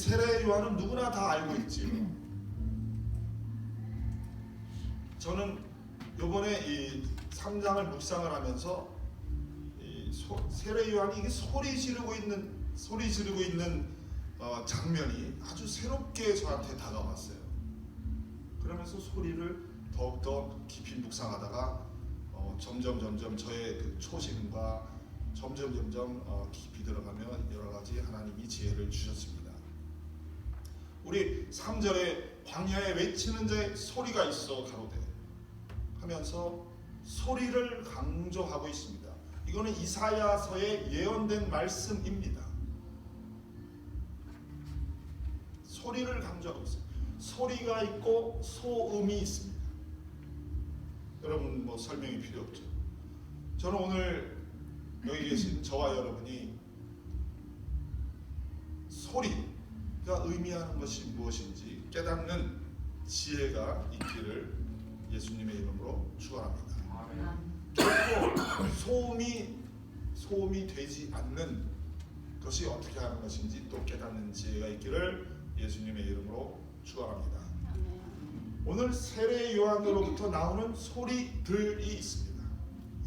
세례 요한은 누구나 다 알고 있지요. 저는 요번에 이 3장을 묵상을 하면서 이 세례 요한이 이게 소리 지르고 있는 장면이 아주 새롭게 저한테 다가왔어요. 그러면서 소리를 더욱더 깊이 묵상하다가 점점 저의 그 초심과 점점 깊이 들어가며 여러 가지 하나님이 지혜를 주셨습니다. 우리 3절에 광야에 외치는 자의 소리가 있어 가로되 하면서 소리를 강조하고 있습니다. 이거는 이사야서에 예언된 말씀입니다. 소리를 강조하고 있어요. 소리가 있고 소음이 있습니다. 여러분 설명이 필요 없죠. 저는 오늘 여기 계신 저와 여러분이 소리가 의미하는 것이 무엇인지 깨닫는 지혜가 있기를 예수님의 이름으로 축원합니다. 결코 소음이 되지 않는 것이 어떻게 하는 것인지 또 깨닫는 지혜가 있기를 예수님의 이름으로 축원합니다. 오늘 세례 요한으로부터 나오는 소리들이 있습니다.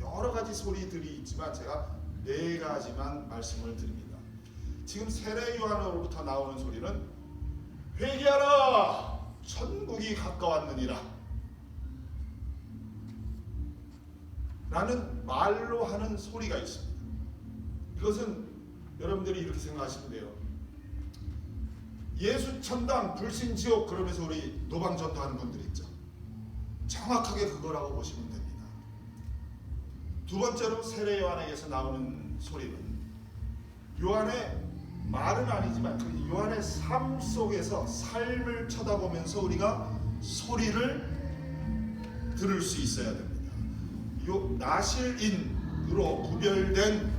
여러 가지 소리들이 있지만 제가 4가지만 말씀을 드립니다. 지금 세례 요한으로부터 나오는 소리는 회개하라 천국이 가까웠느니라 라는 말로 하는 소리가 있습니다. 이것은 여러분들이 이렇게 생각하시면 돼요. 예수 천당 불신 지옥 그러면서 우리 노방전도 하는 분들 있죠. 정확하게 그거라고 보시면 됩니다. 두 번째로 세례 요한에게서 나오는 소리는 요한의 말은 아니지만 그 요한의 삶 속에서 삶을 쳐다보면서 우리가 소리를 들을 수 있어야 됩니다. 나실인으로 구별된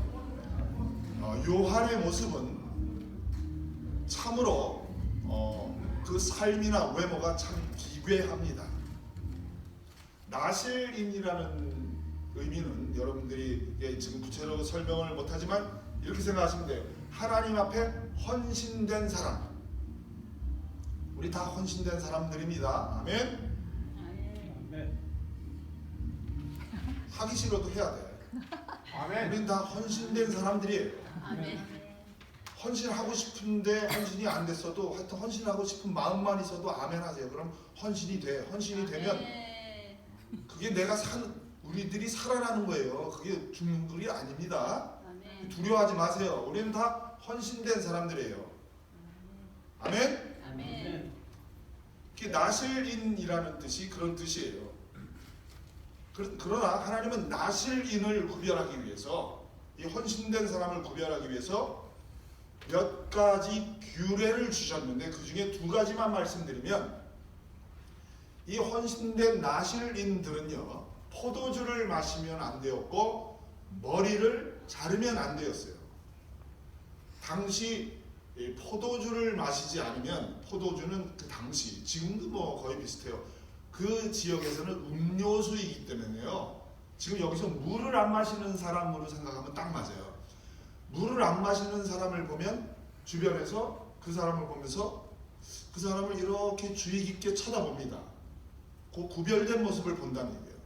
요한의 모습은 참으로 그 삶이나 외모가 참 기괴합니다. 나실인이라는 의미는 여러분들이 지금 구체적으로 설명을 못하지만 이렇게 생각하시면 돼요. 하나님 앞에 헌신된 사람. 우리 다 헌신된 사람들입니다. 아멘. 아멘. 하기 싫어도 해야 돼. 아멘. 우린 다 헌신된 사람들이에요. 아멘. 헌신하고 싶은데 헌신이 안 됐어도 하여튼 헌신하고 싶은 마음만 있어도 아멘 하세요. 그럼 헌신이 돼. 헌신이 되면 그게 우리들이 살아나는 거예요. 그게 죽는 글이 아닙니다. 아멘. 두려워하지 마세요. 우리는 다 헌신된 사람들이에요. 아멘? 아멘. 그게 나실인이라는 뜻이 그런 뜻이에요. 그러나 하나님은 나실인을 구별하기 위해서 이 헌신된 사람을 구별하기 위해서 몇 가지 규례를 주셨는데 그 중에 2가지만 말씀드리면 이 헌신된 나실인들은요 포도주를 마시면 안 되었고 머리를 자르면 안 되었어요. 당시 포도주를 마시지 않으면 포도주는 그 당시 지금도 거의 비슷해요. 그 지역에서는 음료수이기 때문에요. 지금 여기서 물을 안 마시는 사람으로 생각하면 딱 맞아요. 물을 안 마시는 사람을 보면 주변에서 그 사람을 보면서 그 사람을 이렇게 주의 깊게 쳐다봅니다. 그 구별된 모습을 본다는 얘기예요.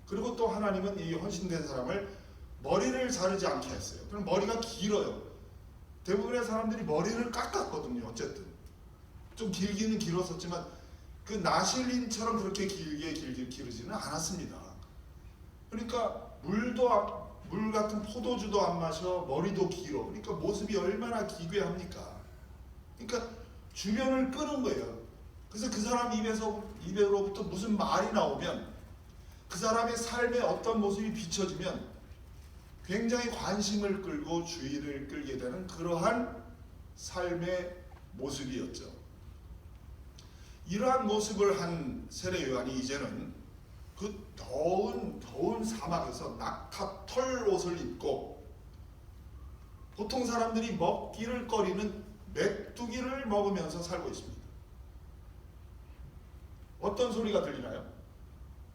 그리고 또 하나님은 이 헌신된 사람을 머리를 자르지 않게 했어요. 그럼 머리가 길어요. 대부분의 사람들이 머리를 깎았거든요. 어쨌든 좀 길기는 길었었지만 그 나실린처럼 그렇게 길게 기르지는 않았습니다. 그러니까 물 같은 포도주도 안 마셔, 머리도 길어. 그러니까 모습이 얼마나 기괴합니까? 그러니까 주변을 끄는 거예요. 그래서 그 사람 입에로부터 무슨 말이 나오면 그 사람의 삶에 어떤 모습이 비춰지면 굉장히 관심을 끌고 주의를 끌게 되는 그러한 삶의 모습이었죠. 이러한 모습을 한 세례 요한이 이제는 그 더운 사막에서 낙타 털 옷을 입고 보통 사람들이 먹기를 꺼리는 메뚜기를 먹으면서 살고 있습니다. 어떤 소리가 들리나요?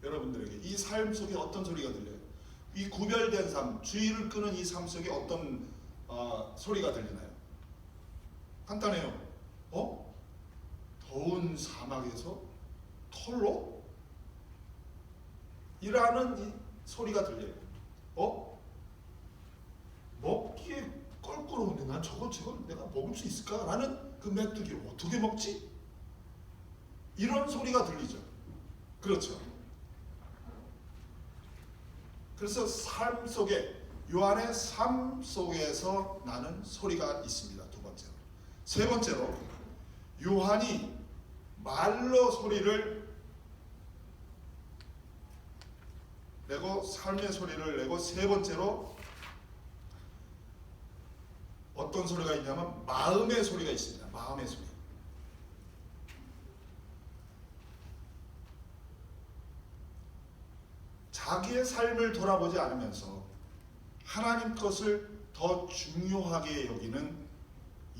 여러분들에게 이 삶 속에 어떤 소리가 들려요? 이 구별된 삶, 주의를 끄는 이 삶 속에 어떤 소리가 들리나요? 간단해요. 더운 사막에서 털로? 이라는 이 소리가 들려요. 먹기에 껄끄러운데 난 저건 내가 먹을 수 있을까? 라는 그 메뚜기 어떻게 먹지? 이런 소리가 들리죠. 그렇죠. 그래서 삶 속에, 요한의 삶 속에서 나는 소리가 있습니다. 두 번째로. 세 번째로, 요한이 말로 소리를 내고, 삶의 소리를 내고, 세 번째로 어떤 소리가 있냐면 마음의 소리가 있습니다. 마음의 소리. 자기의 삶을 돌아보지 않으면서 하나님 것을 더 중요하게 여기는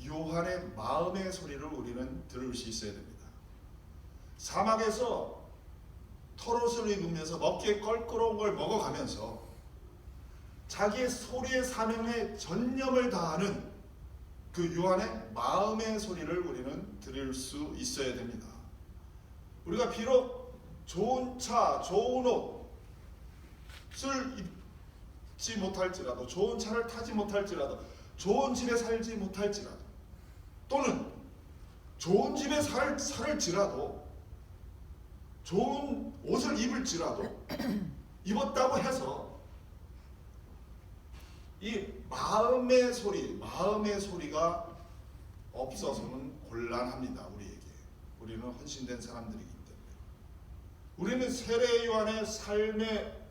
요한의 마음의 소리를 우리는 들을 수 있어야 됩니다. 사막에서 털옷을 입으면서 먹기에 껄끄러운 걸 먹어가면서 자기의 소리의 사명에 전념을 다하는 그 요한의 마음의 소리를 우리는 들을 수 있어야 됩니다. 우리가 비록 좋은 차, 좋은 옷을 입지 못할지라도, 좋은 차를 타지 못할지라도, 좋은 집에 살지 못할지라도, 또는 좋은 집에 살을지라도, 좋은 옷을 입을지라도, 입었다고 해서 이 마음의 소리가 없어서는 곤란합니다. 우리는 헌신된 사람들이기 때문에. 우리는 세례 요한의 삶의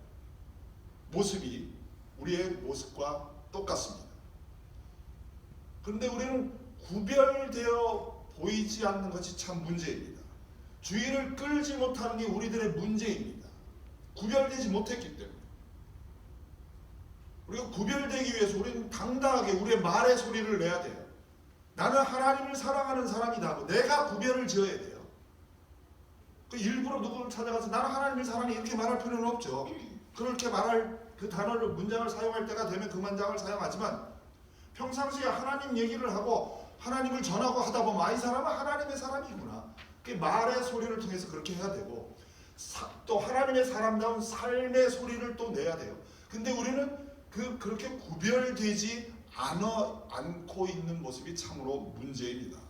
모습이 우리의 모습과 똑같습니다. 그런데 우리는 구별되어 보이지 않는 것이 참 문제입니다. 주의를 끌지 못하는 게 우리들의 문제입니다. 구별되지 못했기 때문에. 우리가 구별되기 위해서 우리는 당당하게 우리의 말의 소리를 내야 돼요. 나는 하나님을 사랑하는 사람이다 하고 내가 구별을 지어야 돼요. 일부러 누구를 찾아가서 나는 하나님을 사랑해 이렇게 말할 필요는 없죠. 그렇게 말할 그 단어를, 문장을 사용할 때가 되면 그 문장을 사용하지만, 평상시에 하나님 얘기를 하고 하나님을 전하고 하다 보면 이 사람은 하나님의 사람이구나, 그 말의 소리를 통해서 그렇게 해야 되고, 또 하나님의 사람다운 삶의 소리를 또 내야 돼요. 근데 우리는 그렇게 구별되지 않고 있는 모습이 참으로 문제입니다.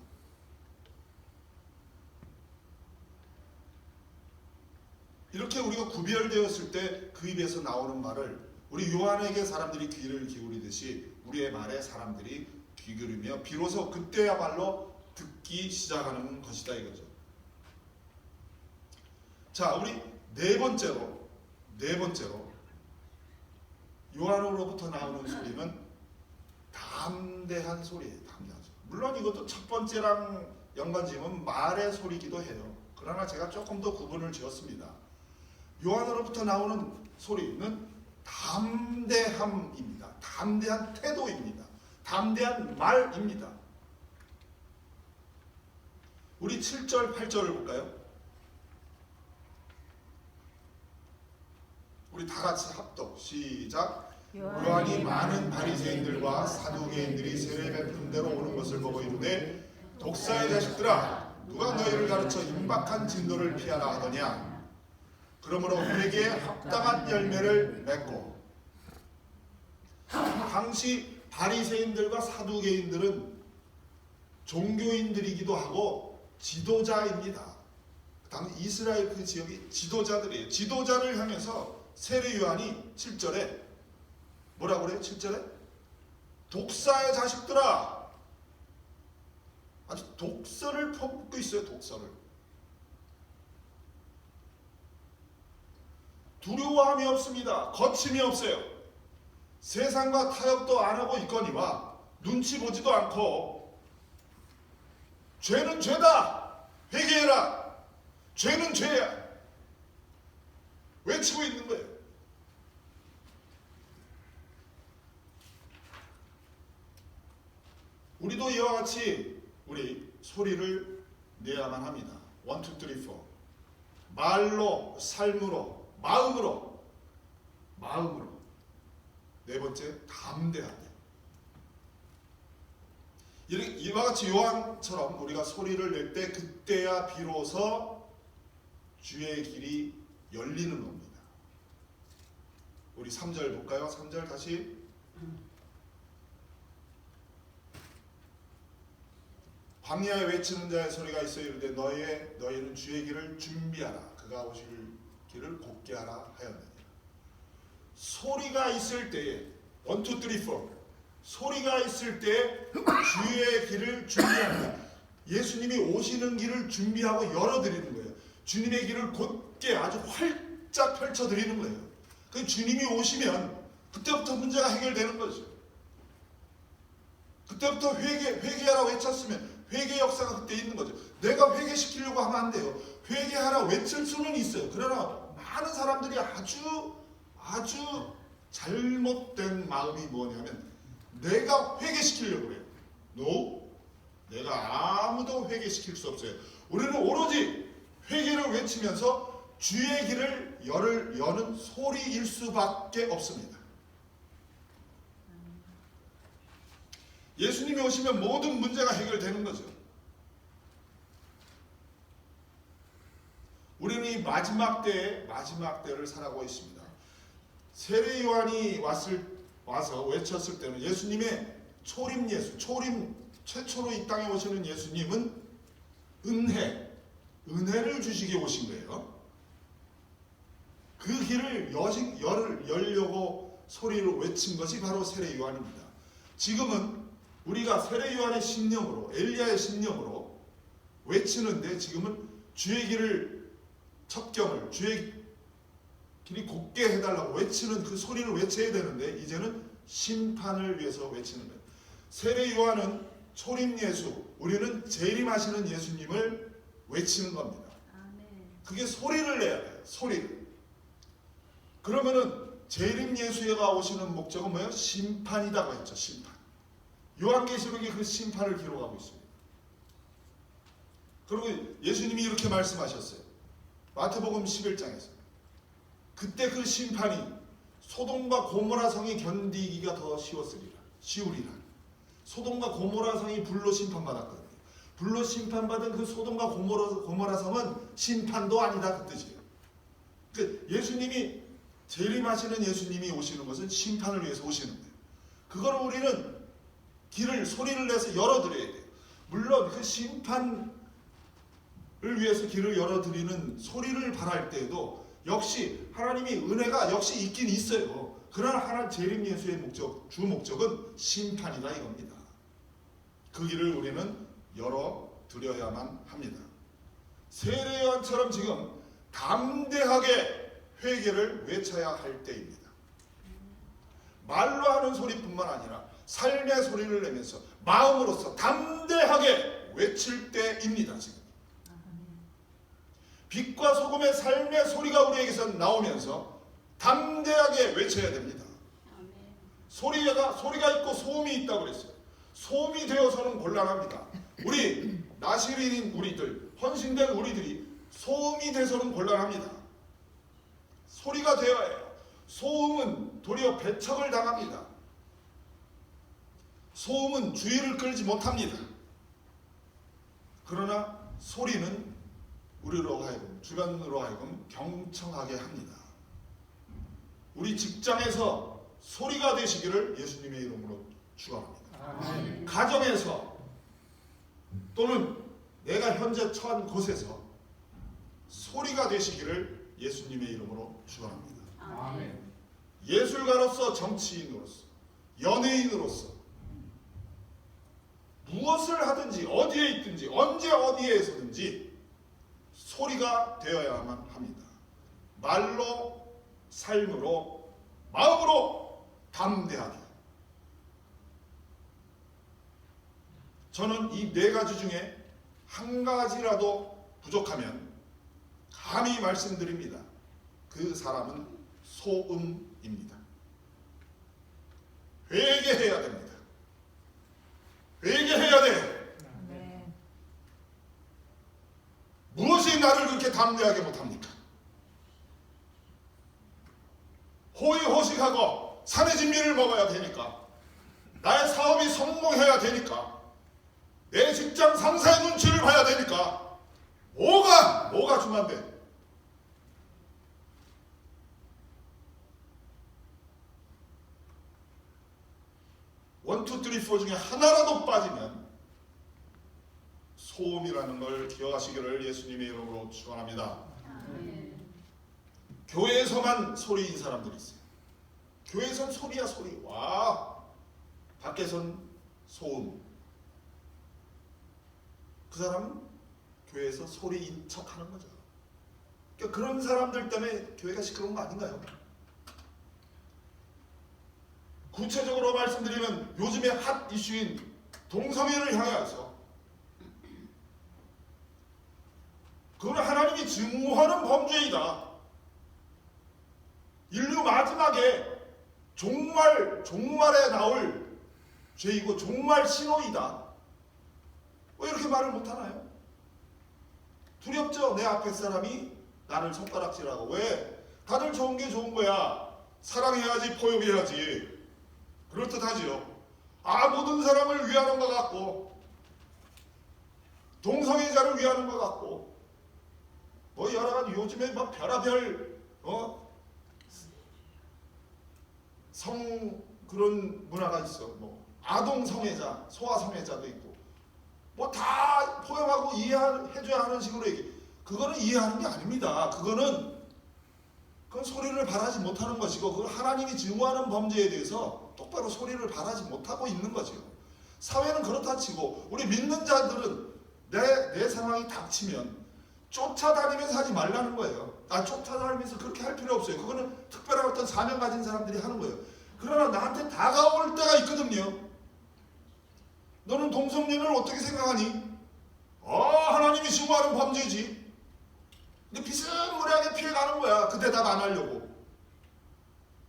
이렇게 우리가 구별되었을 때 그 입에서 나오는 말을, 우리 요한에게 사람들이 귀를 기울이듯이 우리의 말에 사람들이 귀 기울이며 비로소 그때야말로 듣기 시작하는 것이다 이거죠. 자, 우리 네 번째로 요한으로부터 나오는 소리는 담대한 소리예요. 담대한 소리. 물론 이것도 첫 번째랑 연관지으면 말의 소리이기도 해요. 그러나 제가 조금 더 구분을 지었습니다. 요한으로부터 나오는 소리는 담대함입니다. 담대한 태도입니다. 담대한 말입니다. 우리 7절, 8절을 볼까요? 우리 다 같이 합독 시작. 요한이 많은 바리새인들과 사두개인들이 세례 베푼 대로 오는 것을 보고 이르되, 독사의 자식들아, 누가 너희를 가르쳐 임박한 진노를 피하라 하더냐. 그러므로 회개에 합당한 열매를 맺고. 당시 바리새인들과 사두개인들은 종교인들이기도 하고 지도자입니다. 당시 이스라엘 그 지역이 지도자들이에요. 지도자를 향해서 세례 요한이 7절에 뭐라고 그래요? 7절에 독사의 자식들아, 아주 독서를 퍼붓고 있어요. 독서를. 두려워함이 없습니다. 거침이 없어요. 세상과 타협도 안 하고 있거니와 눈치 보지도 않고, 죄는 죄다, 회개해라, 죄는 죄야, 외치고 있는 거예요. 우리도 이와 같이 우리 소리를 내야만 합니다. 1, 2, 3, 4. 말로, 삶으로, 마음으로. 네 번째, 담대하게. 이와 같이 요한처럼 우리가 소리를 낼 때 그때야 비로소 주의 길이 열리는 겁니다. 우리 3절 볼까요? 3절 다시. 광야에 외치는 자의 소리가 있어 이르되 너희는 주의 길을 준비하라. 그가 오실 길을 곧게 하라 하였느니라. 소리가 있을 때에 1, 2, 3, 4 소리가 있을 때 주의 길을 준비합니다. 예수님이 오시는 길을 준비하고 열어드리는 거예요. 주님의 길을 곧게 아주 활짝 펼쳐드리는 거예요. 그 주님이 오시면 그때부터 문제가 해결되는 거죠. 그때부터 회개하라고 외쳤으면 회개 역사가 그때 있는 거죠. 내가 회개시키려고 하면 안 돼요. 회개하라 외칠 수는 있어요. 그러나 많은 사람들이 아주 잘못된 마음이 뭐냐면 내가 회개시키려고 그래요. No. 내가 아무도 회개시킬 수 없어요. 우리는 오로지 회개를 외치면서 주의 길을 여는 소리일 수밖에 없습니다. 예수님이 오시면 모든 문제가 해결되는 거죠. 우리는 이 마지막 때를 살아가고 있습니다. 세례 요한이 와서 외쳤을 때는 예수님의 초림 최초로 이 땅에 오시는 예수님은 은혜를 주시게 오신 거예요. 그 길을 열려고 소리로 외친 것이 바로 세례 요한입니다. 지금은 우리가 세례 요한의 심령으로 엘리야의 심령으로 외치는데 지금은 주의 길을 첩경을 주의 길이 곧게 해달라고 외치는 그 소리를 외쳐야 되는데 이제는 심판을 위해서 외치는 거예요. 세례 요한은 초림 예수, 우리는 재림하시는 예수님을 외치는 겁니다. 그게 소리를 내야 돼요. 소리를. 그러면은 재림 예수가 오시는 목적은 뭐예요? 심판이라고 했죠. 심판. 요한계시록이 그 심판을 기록하고 있습니다. 그리고 예수님이 이렇게 말씀하셨어요. 마태복음 11장에서 그때 그 심판이 소돔과 고모라 성이 견디기가 더 쉬우리라. 소돔과 고모라 성이 불로 심판받았거든요. 불로 심판받은 그 소돔과 고모라 성은 심판도 아니다 그 뜻이에요. 그 예수님이 재림하시는 예수님이 오시는 것은 심판을 위해서 오시는 거예요. 그걸 우리는 소리를 내서 열어드려야 돼요. 물론 그 심판을 위해서 길을 열어드리는 소리를 바랄 때에도 역시 하나님이 은혜가 역시 있긴 있어요. 그러나 하나님 재림 예수의 주 목적은 심판이다 이겁니다. 그 길을 우리는 열어드려야만 합니다. 세례 요한처럼 지금 담대하게 회개를 외쳐야 할 때입니다. 말로 하는 소리뿐만 아니라 삶의 소리를 내면서 마음으로서 담대하게 외칠 때입니다. 지금 빛과 소금의 삶의 소리가 우리에게서 나오면서 담대하게 외쳐야 됩니다. 소리가 있고 소음이 있다고 그랬어요. 소음이 되어서는 곤란합니다. 우리 나시린인 우리들, 헌신된 우리들이 소음이 돼서는 곤란합니다. 소리가 되어야 해요. 소음은 도리어 배척을 당합니다. 소음은 주의를 끌지 못합니다. 그러나 소리는 우리로 하여금, 주변으로 하여금 경청하게 합니다. 우리 직장에서 소리가 되시기를 예수님의 이름으로 축원합니다. 가정에서 또는 내가 현재 처한 곳에서 소리가 되시기를 예수님의 이름으로 축원합니다. 예술가로서, 정치인으로서, 연예인으로서 무엇을 하든지 어디에 있든지 언제 어디에서든지 소리가 되어야만 합니다. 말로, 삶으로, 마음으로 담대하게. 저는 이 네 가지 중에 한 가지라도 부족하면 감히 말씀드립니다. 그 사람은 소음입니다. 회개해야 됩니다. 회개해야 돼. 무엇이 나를 그렇게 담대하게 못합니까? 호의호식하고 산의 진미를 먹어야 되니까, 나의 사업이 성공해야 되니까, 내 직장 상사의 눈치를 봐야 되니까 뭐가 중요한데? 원투 쓰리 포 중에 하나라도 빠지면 소음이라는 걸 기억하시기를 예수님의 이름으로 축원합니다. 교회에서만 소리인 사람들이 있어요. 교회에선 소리야 소리. 와, 밖에선 소음. 그 사람은 교회에서 소리인 척하는 거죠. 그러니까 그런 사람들 때문에 교회가 시끄러운 거 아닌가요? 구체적으로 말씀드리면 요즘의 핫 이슈인 동성애를 향해서 그건 하나님이 증오하는 범죄이다. 인류 마지막에 종말에 나올 죄이고 종말 신호이다. 왜 이렇게 말을 못하나요? 두렵죠? 내 앞에 사람이 나를 손가락질하고. 왜? 다들 좋은 게 좋은 거야. 사랑해야지, 포용해야지. 그럴듯하지요. 모든 사람을 위하는 것 같고 동성애자를 위하는 것 같고 뭐 여러가지 요즘에 막 별의별 성 그런 문화가 있어. 뭐 아동 성애자, 소아 성애자도 있고 뭐 다 포용하고 이해해줘야 하는 식으로 얘기. 그거는 이해하는 게 아닙니다. 그건 소리를 발하지 못하는 것이고 그건 하나님이 증오하는 범죄에 대해서 똑바로 소리를 발하지 못하고 있는 거죠. 사회는 그렇다 치고 우리 믿는 자들은 내 상황이 닥치면 쫓아다니면서 하지 말라는 거예요. 쫓아다니면서 그렇게 할 필요 없어요. 그거는 특별한 어떤 사명 가진 사람들이 하는 거예요. 그러나 나한테 다가올 때가 있거든요. 너는 동성애를 어떻게 생각하니? 하나님이 증오하는 범죄지. 근데 비스무리하게 피해가는 거야. 그 대답 안 하려고.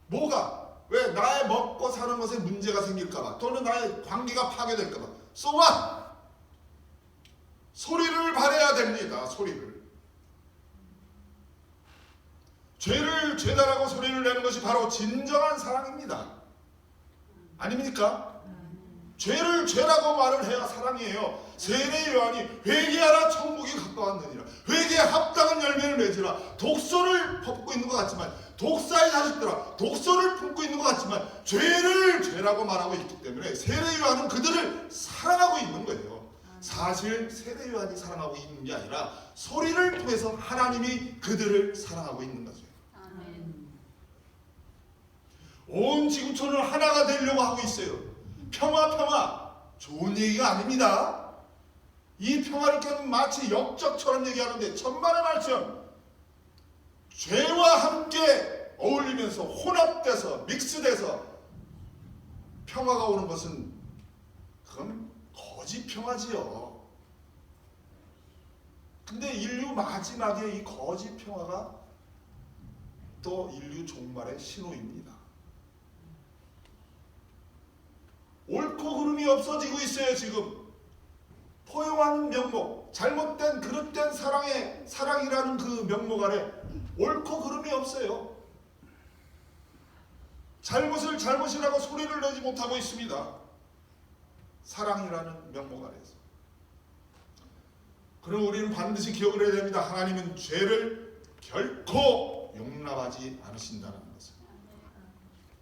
뭐가? 왜? 나의 먹고 사는 것에 문제가 생길까봐 또는 나의 관계가 파괴될까봐. So what? 소리를 발해야 됩니다. 소리를. 죄를 죄다라고 소리를 내는 것이 바로 진정한 사랑입니다. 아닙니까? 죄를 죄라고 말을 해야 사랑이에요. 세례 요한이 회개하라 천국이 가까웠느니라. 회개에 합당한 열매를 맺으라. 독소를 품고 있는 것 같지만 독사의 자식들아 독소를 품고 있는 것 같지만 죄를 죄라고 말하고 있기 때문에 세례 요한은 그들을 사랑하고 있는 거예요. 사실 세례 요한이 사랑하고 있는 게 아니라 소리를 통해서 하나님이 그들을 사랑하고 있는 거죠. 온 지구촌을 하나가 되려고 하고 있어요. 평화 좋은 얘기가 아닙니다. 이 평화를 깨는 마치 역적처럼 얘기하는데 천만의 말씀 죄와 함께 어울리면서 혼합돼서 믹스돼서 평화가 오는 것은 그건 거짓 평화지요. 근데 인류 마지막에 이 거짓 평화가 또 인류 종말의 신호입니다. 옳고 그름이 없어지고 있어요. 지금 포용하는 명목, 잘못된 그릇된 사랑이라는 그 명목 아래 옳고 그름이 없어요. 잘못을 잘못이라고 소리를 내지 못하고 있습니다. 사랑이라는 명목 아래서. 그럼 우리는 반드시 기억을 해야 됩니다. 하나님은 죄를 결코 용납하지 않으신다는 것을.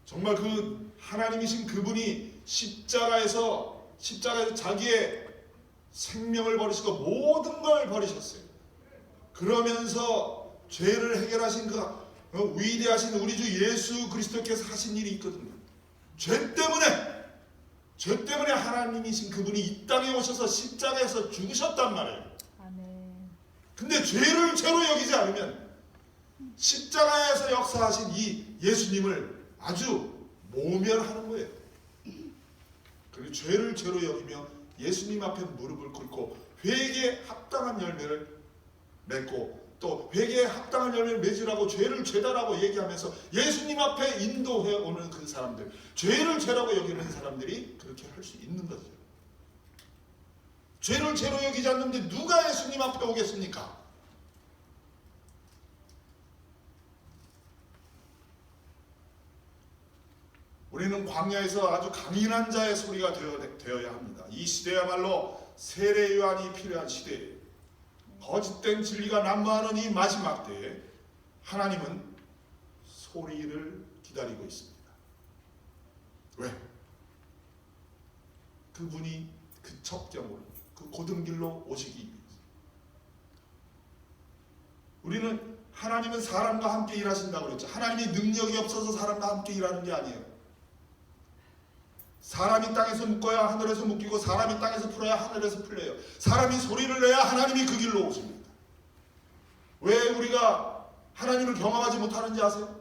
정말 그 하나님이신 그분이 십자가에서 자기의 생명을 버리시고 모든 걸 버리셨어요. 그러면서 죄를 해결하신 그 위대하신 우리 주 예수 그리스도께서 하신 일이 있거든요. 죄 때문에 하나님이신 그분이 이 땅에 오셔서 십자가에서 죽으셨단 말이에요. 근데 죄를 죄로 여기지 않으면 십자가에서 역사하신 이 예수님을 아주 모멸하는 거예요. 그리고 죄를 죄로 여기며 예수님 앞에 무릎을 꿇고 회개에 합당한 열매를 맺고 또 회개에 합당한 열매를 맺으라고 죄를 죄다라고 얘기하면서 예수님 앞에 인도해 오는 그 사람들, 죄를 죄라고 여기는 사람들이 그렇게 할 수 있는 거죠. 죄를 죄로 여기지 않는데 누가 예수님 앞에 오겠습니까? 우리는 광야에서 아주 강인한 자의 소리가 되어야 합니다. 이 시대야말로 세례 요한이 필요한 시대에 거짓된 진리가 난무하는 이 마지막 때에 하나님은 소리를 기다리고 있습니다. 왜? 그분이 그 첩경으로 그 고든 길로 오시기 위해서. 우리는 하나님은 사람과 함께 일하신다고 그랬죠. 하나님이 능력이 없어서 사람과 함께 일하는 게 아니에요. 사람이 땅에서 묶어야 하늘에서 묶이고 사람이 땅에서 풀어야 하늘에서 풀려요. 사람이 소리를 내야 하나님이 그 길로 오십니다. 왜 우리가 하나님을 경험하지 못하는지 아세요?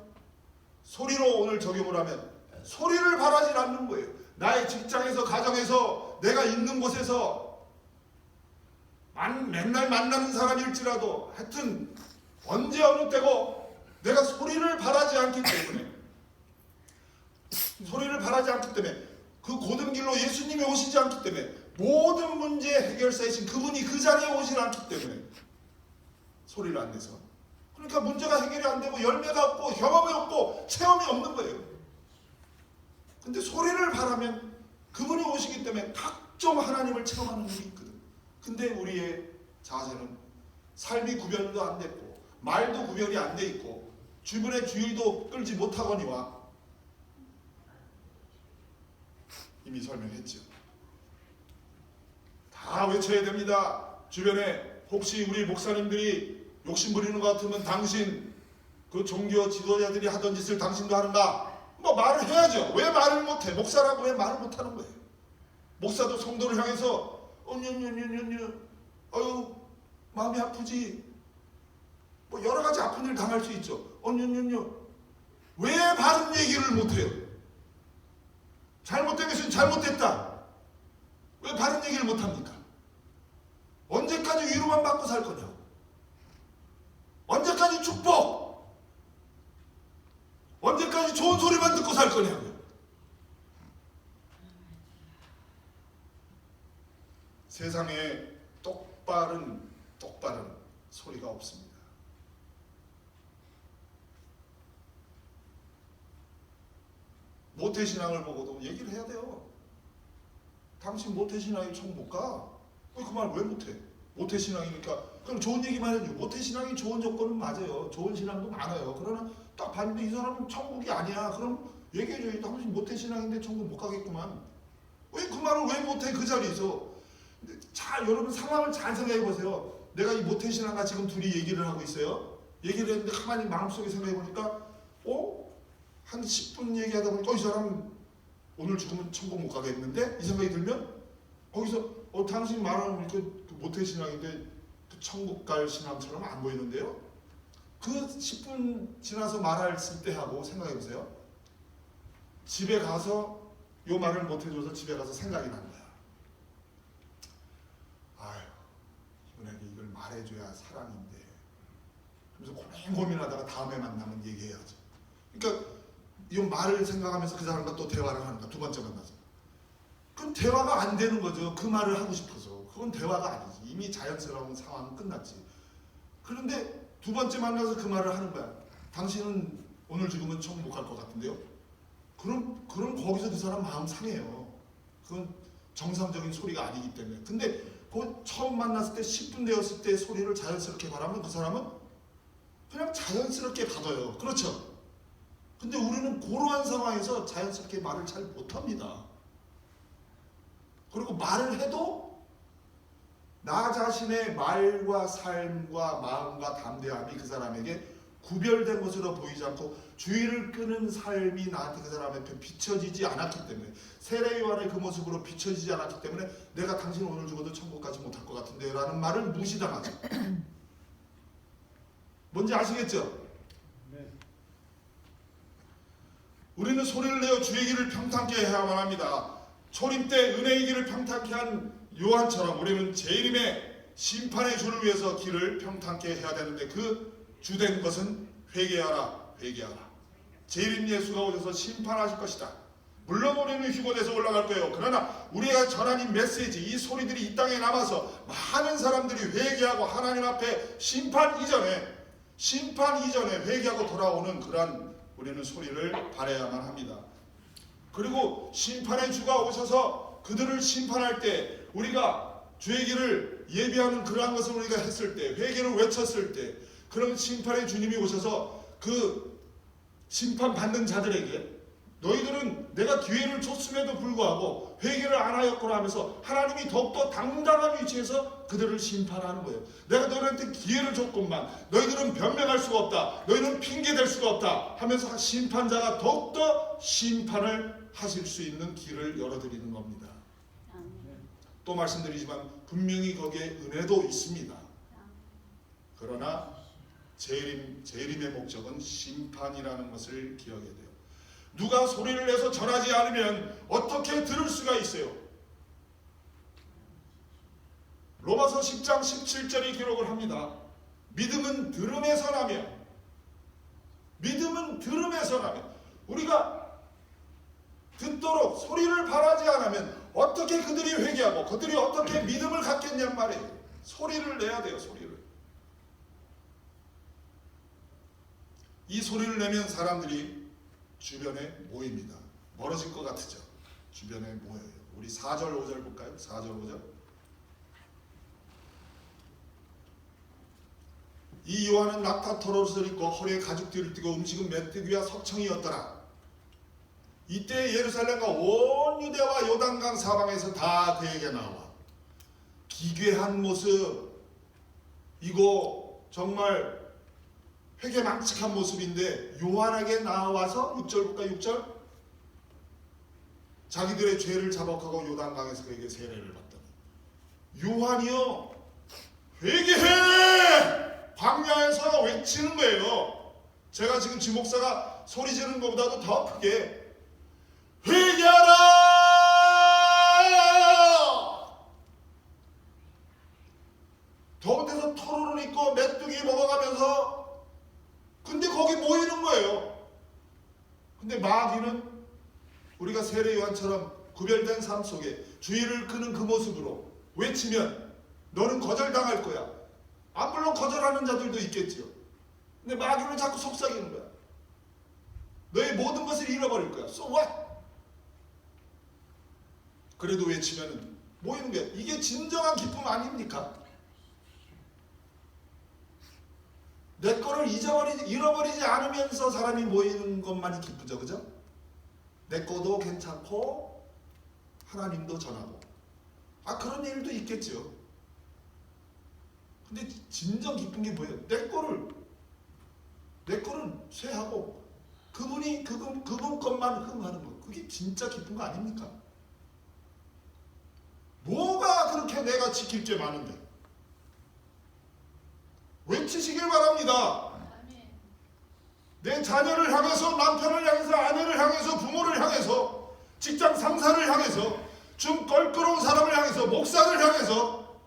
소리로 오늘 적용을 하면 소리를 바라지 않는 거예요. 나의 직장에서 가정에서 내가 있는 곳에서 맨날 만나는 사람일지라도 하여튼 언제 어느 때고 내가 소리를 바라지 않기 때문에 그 고든 길로 예수님이 오시지 않기 때문에 모든 문제의 해결사이신 그분이 그 자리에 오지 않기 때문에 소리를 안 내서 그러니까 문제가 해결이 안 되고 열매가 없고 경험이 없고 체험이 없는 거예요. 근데 소리를 바라면 그분이 오시기 때문에 각종 하나님을 체험하는 일이 있거든. 근데 우리의 자세는 삶이 구별도 안 됐고 말도 구별이 안 돼 있고 주변의 주의도 끌지 못하거니와 이미 설명했죠. 다 외쳐야 됩니다. 주변에 혹시 우리 목사님들이 욕심 부리는 것 같으면 당신 그 종교 지도자들이 하던 짓을 당신도 하는가? 뭐 말을 해야죠. 왜 말을 못해? 목사라고 왜 말을 못하는 거예요? 목사도 성도를 향해서 아유 마음이 아프지. 뭐 여러 가지 아픈 일 당할 수 있죠. 왜 바른 얘기를 못해요? 잘못된 것은 잘못됐다. 왜 바른 얘기를 못합니까? 언제까지 위로만 받고 살 거냐고. 언제까지 축복, 언제까지 좋은 소리만 듣고 살 거냐고요. 세상에 똑바른 소리가 없습니다. 모태신앙을 보고도 얘기를 해야 돼요. 당신 모태신앙이 총 못 가? 그 말 왜 못해? 모태신앙이니까 그럼 좋은 얘기만 해줘. 모태신앙이 좋은 조건은 맞아요. 좋은 신앙도 많아요. 그러나 딱 봤는데 이 사람은 천국이 아니야. 그럼 얘기해줘요. 당신 모태신앙인데 천국 못 가겠구만. 왜 그 말을 왜 못해? 그 자리에서. 자, 여러분 상황을 잘 생각해 보세요. 내가 이 모태신앙과 지금 둘이 얘기를 하고 있어요. 얘기를 했는데 가만히 마음속에 생각해 보니까 한 10분 얘기하다 보니까 이 사람 오늘 죽으면 천국 못 가겠는데? 이 생각이 들면 거기서 당신 말하는 그 모태신앙인데 그 천국 갈 신앙처럼 안 보이는데요? 그 10분 지나서 말했을 때 하고 생각해 보세요. 집에 가서 요 말을 못해줘서 집에 가서 생각이 난 거야. 아유, 이분에게 이걸 말해줘야 사람인데. 그래서 고민하다가 다음에 만나면 얘기해야죠. 그러니까 이 말을 생각하면서 그 사람과 또 대화를 하는 거야. 두 번째 만나서. 그럼 대화가 안 되는 거죠. 그 말을 하고 싶어서. 그건 대화가 아니지. 이미 자연스러운 상황은 끝났지. 그런데 두 번째 만나서 그 말을 하는 거야. 당신은 오늘 죽으면 천국 못 갈 것 같은데요? 그럼 거기서 그 사람 마음 상해요. 그건 정상적인 소리가 아니기 때문에. 근데 그 처음 만났을 때 10분 되었을 때 소리를 자연스럽게 바라면 그 사람은 그냥 자연스럽게 받아요. 그렇죠? 근데 우리는 그러한 상황에서 자연스럽게 말을 잘 못합니다. 그리고 말을 해도 나 자신의 말과 삶과 마음과 담대함이 그 사람에게 구별된 것으로 보이지 않고 주의를 끄는 삶이 나한테 그 사람 앞에 비춰지지 않았기 때문에 세례 요한의 그 모습으로 비춰지지 않았기 때문에 내가 당신 오늘 죽어도 천국 가지 못할 것 같은데 라는 말을 무시당하죠. 뭔지 아시겠죠? 우리는 소리를 내어 주의 길을 평탄케 해야만 합니다. 초림 때 은혜의 길을 평탄케 한 요한처럼 우리는 재림의 심판의 주를 위해서 길을 평탄케 해야 되는데 그 주된 것은 회개하라. 재림 예수가 오셔서 심판하실 것이다. 물론 우리는 휴거돼서 올라갈 거예요. 그러나 우리가 전한 이 메시지, 이 소리들이 이 땅에 남아서 많은 사람들이 회개하고 하나님 앞에 심판 이전에 회개하고 돌아오는 그러한 우리는 소리를 바라야만 합니다. 그리고 심판의 주가 오셔서 그들을 심판할 때 우리가 주의 길을 예비하는 그러한 것을 우리가 했을 때, 회개를 외쳤을 때, 그런 심판의 주님이 오셔서 그 심판받는 자들에게 너희들은 내가 기회를 줬음에도 불구하고 회개를 안 하였구나 하면서 하나님이 더욱더 당당한 위치에서 그들을 심판하는 거예요. 내가 너희한테 기회를 줬건만 너희들은 변명할 수가 없다. 너희는 핑계댈 수가 없다 하면서 심판자가 더욱더 심판을 하실 수 있는 길을 열어드리는 겁니다. 또 말씀드리지만 분명히 거기에 은혜도 있습니다. 그러나 재림의 목적은 심판이라는 것을 기억해야 돼요. 누가 소리를 내서 전하지 않으면 어떻게 들을 수가 있어요? 로마서 10장 17절이 기록을 합니다. 믿음은 들음에서 나며, 믿음은 들음에서 나며, 우리가 듣도록 소리를 바라지 않으면 어떻게 그들이 회개하고 그들이 어떻게 믿음을 갖겠냔 말이에요. 소리를 내야 돼요. 소리를. 이 소리를 내면 사람들이 주변에 모입니다. 멀어질 것 같으죠? 주변에 모여요. 우리 4절 5절 볼까요? 4절 5절. 이 요한은 낙타 털옷을 입고 허리에 가죽띠를 띠고 음식은 메뚜기와 석청이었더라. 이때 예루살렘과 온 유대와 요단강 사방에서 다 그에게 나와 기괴한 모습, 이거 정말 회개망측한 모습인데 요한에게 나와서 6절 볼까? 6절. 자기들의 죄를 자복하고 요단강에서 그에게 세례를 받더니 요한이요 회개해! 광야에서 외치는 거예요. 제가 지금 지목사가 소리 지르는 것보다도 더 크게 회개하라! 더운 데서 털옷을 입고 메뚜기 먹어가면서 근데 거기 모이는 거예요. 근데 마귀는 우리가 세례 요한처럼 구별된 삶 속에 주의를 끄는 그 모습으로 외치면 너는 거절당할 거야. 물론 거절하는 자들도 있겠죠. 근데 마귀는 자꾸 속삭이는 거야. 너의 모든 것을 잃어버릴 거야. So what? 그래도 외치면 모이는 거야. 이게 진정한 기쁨 아닙니까? 내 거를 잃어버리지 않으면서 사람이 모이는 것만이 기쁘죠. 그죠? 내 거도 괜찮고 하나님도 전하고 그런 일도 있겠죠. 근데 진정 기쁜 게 뭐예요? 내 거는 쇠하고 그분 것만 흥하는 거. 그게 진짜 기쁜 거 아닙니까? 뭐가 그렇게 내가 지킬 게 많은데. 외치시길 바랍니다. 내 자녀를 향해서, 남편을 향해서, 아내를 향해서, 부모를 향해서, 직장 상사를 향해서, 좀 껄끄러운 사람을 향해서, 목사를 향해서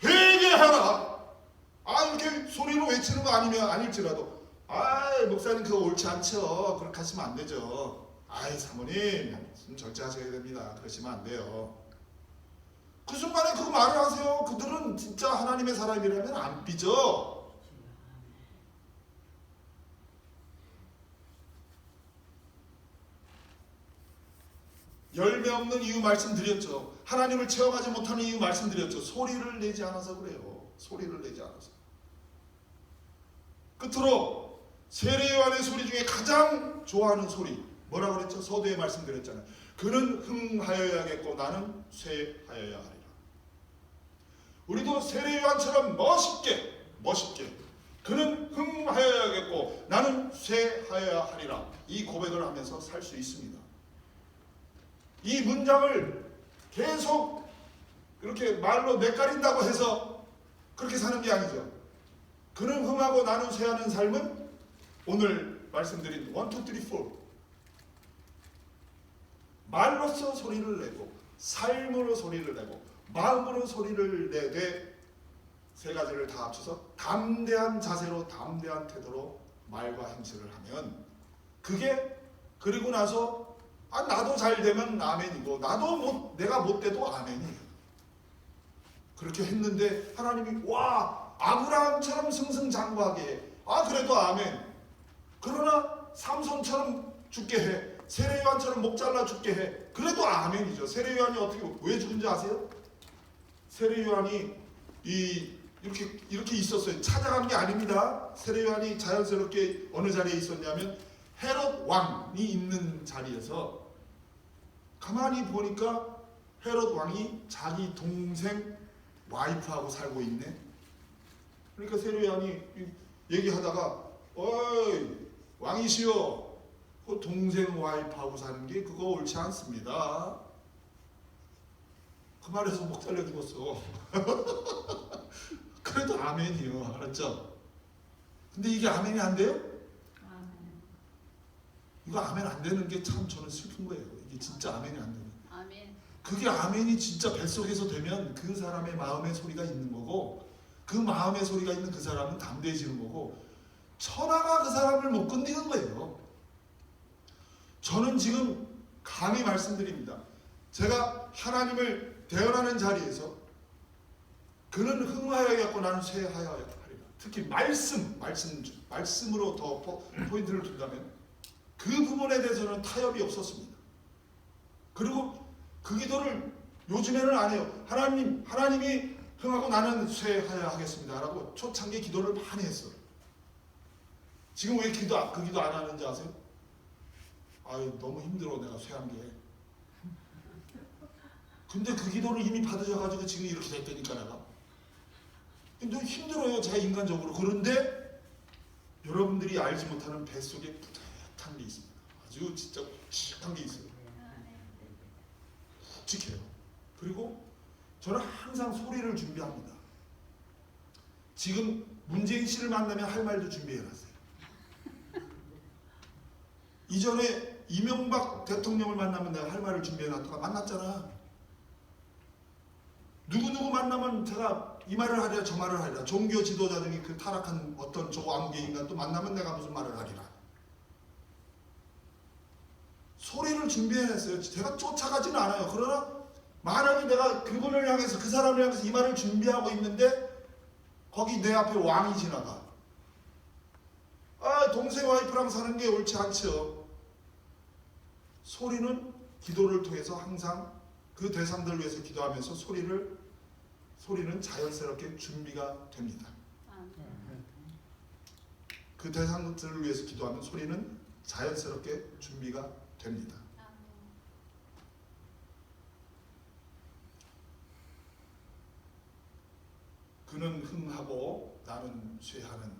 회개하라. 이렇게 소리로 외치는 거 아닐지라도 목사님 그거 옳지 않죠. 그렇게 하시면 안 되죠. 사모님 좀 절제하셔야 됩니다. 그러시면 안 돼요. 그 순간에 그 말을 하세요. 그들은 진짜 하나님의 사람이라면 안 삐져. 열매 없는 이유 말씀드렸죠. 하나님을 체험하지 못하는 이유 말씀드렸죠. 소리를 내지 않아서 그래요. 소리를 내지 않아서. 끝으로 세례 요한의 소리 중에 가장 좋아하는 소리 뭐라고 그랬죠? 서두에 말씀드렸잖아요. 그는 흥하여야겠고 나는 쇠하여야 하리라. 우리도 세례 요한처럼 멋있게 그는 흥하여야겠고 나는 쇠하여야 하리라. 이 고백을 하면서 살 수 있습니다. 이 문장을 계속 이렇게 말로 뇌까린다고 해서 그렇게 사는 게 아니죠. 그는 흥하고 나는 쇠하는 삶은 오늘 말씀드린 1, 2, 3, 4 말로써 소리를 내고 삶으로 소리를 내고 마음으로 소리를 내되 세 가지를 다 합쳐서 담대한 자세로 담대한 태도로 말과 행실을 하면 그게 그리고 나서 나도 잘 되면 아멘이고 내가 못 돼도 아멘이에요. 그렇게 했는데 하나님이 아브라함처럼 승승장구하게 해. 그래도 아멘. 그러나 삼손처럼 죽게 해. 세례요한처럼 목 잘라 죽게 해. 그래도 아멘이죠. 세례요한이 왜 죽은지 아세요? 세례 요한이 이렇게 있었어요. 찾아간 게 아닙니다. 세례 요한이 자연스럽게 어느 자리에 있었냐면 헤롯 왕이 있는 자리에서 가만히 보니까 헤롯 왕이 자기 동생 와이프하고 살고 있네. 그러니까 세례 요한이 얘기하다가 어이 왕이시여, 그 동생 와이프하고 사는 게 그거 옳지 않습니다. 그 말에서 목 잘려 죽었어. 그래도 아멘이요. 알았죠? 근데 이게 아멘이 안 돼요? 아멘. 이거 아멘 안 되는 게 참 저는 슬픈 거예요. 이게 진짜 아멘이 안 되는. 아멘. 그게 아멘이 진짜 뱃속에서 되면 그 사람의 마음의 소리가 있는 거고, 그 마음의 소리가 있는 그 사람은 담대해지는 거고, 천하가 그 사람을 못 건드리는 거예요. 저는 지금 감히 말씀드립니다. 제가 하나님을 대언하는 자리에서 그는 흥하여야겠고 나는 쇠하여야 하리라. 특히 말씀으로 더 포인트를 준다면 그 부분에 대해서는 타협이 없었습니다. 그리고 그 기도를 요즘에는 안 해요. 하나님이 흥하고 나는 쇠하여야 하겠습니다라고 초창기 기도를 많이 했어요. 지금 왜 그 기도 안 하는지 아세요? 아유, 너무 힘들어 내가 쇠한 게. 근데 그 기도를 이미 받으셔가지고 지금 이렇게 됐다니까 내가. 근데 힘들어요, 제가 인간적으로. 그런데 여러분들이 알지 못하는 뱃속에 뿌듯한 게 있습니다. 아주 진짜 묵직한 게 있어요. 묵직해요. 그리고 저는 항상 소리를 준비합니다. 지금 문재인 씨를 만나면 할 말도 준비해놨어요. 이전에 이명박 대통령을 만나면 내가 할 말을 준비해놨다가 만났잖아. 누구누구 만나면 제가 이 말을 하리라 저 말을 하리라. 종교 지도자 중에 그 타락한 어떤 저 암흑의 인간 또 만나면 내가 무슨 말을 하리라. 소리를 준비해냈어요. 제가 쫓아가지는 않아요. 그러나 만약에 내가 그분을 향해서, 그 사람을 향해서 이 말을 준비하고 있는데 거기 내 앞에 왕이 지나가. 아, 동생 와이프랑 사는 게 옳지 않죠. 소리는 기도를 통해서 항상 그 대상들을 위해서 기도하면서 소리는 자연스럽게 준비가 됩니다. 그 대상들을 위해서 기도하면 소리는 자연스럽게 준비가 됩니다. 그는 흥하고 나는 쇠하는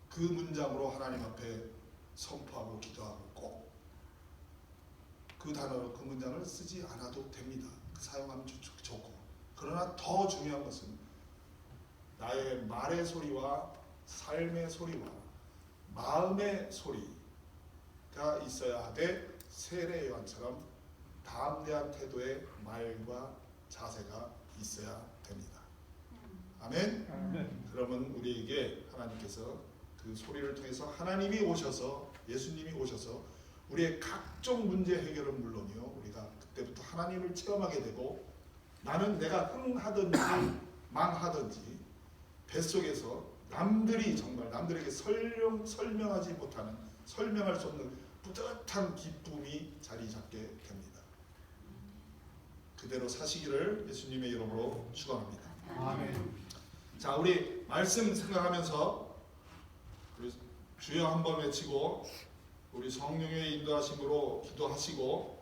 그 문장으로 하나님 앞에 선포하고 기도하고 꼭 그 단어로 그 문장을 쓰지 않아도 됩니다. 사용하면 좋고. 그러나 더 중요한 것은 나의 말의 소리와 삶의 소리와 마음의 소리가 있어야 하되 세례 요한처럼 담대한 태도의 말과 자세가 있어야 됩니다. 아멘. 그러면 우리에게 하나님께서 그 소리를 통해서 하나님이 오셔서, 예수님이 오셔서 우리의 각종 문제 해결은 물론이요, 우리가 그때부터 하나님을 체험하게 되고, 나는 내가 흥하든지 망하든지 뱃속에서 남들에게 설명하지 못하는, 설명할 수 없는 뿌듯한 기쁨이 자리 잡게 됩니다. 그대로 사시기를 예수님의 이름으로 축원합니다. 아멘. 자, 우리 말씀 생각하면서 우리 주여 한번 외치고 우리 성령의 인도하심으로 기도하시고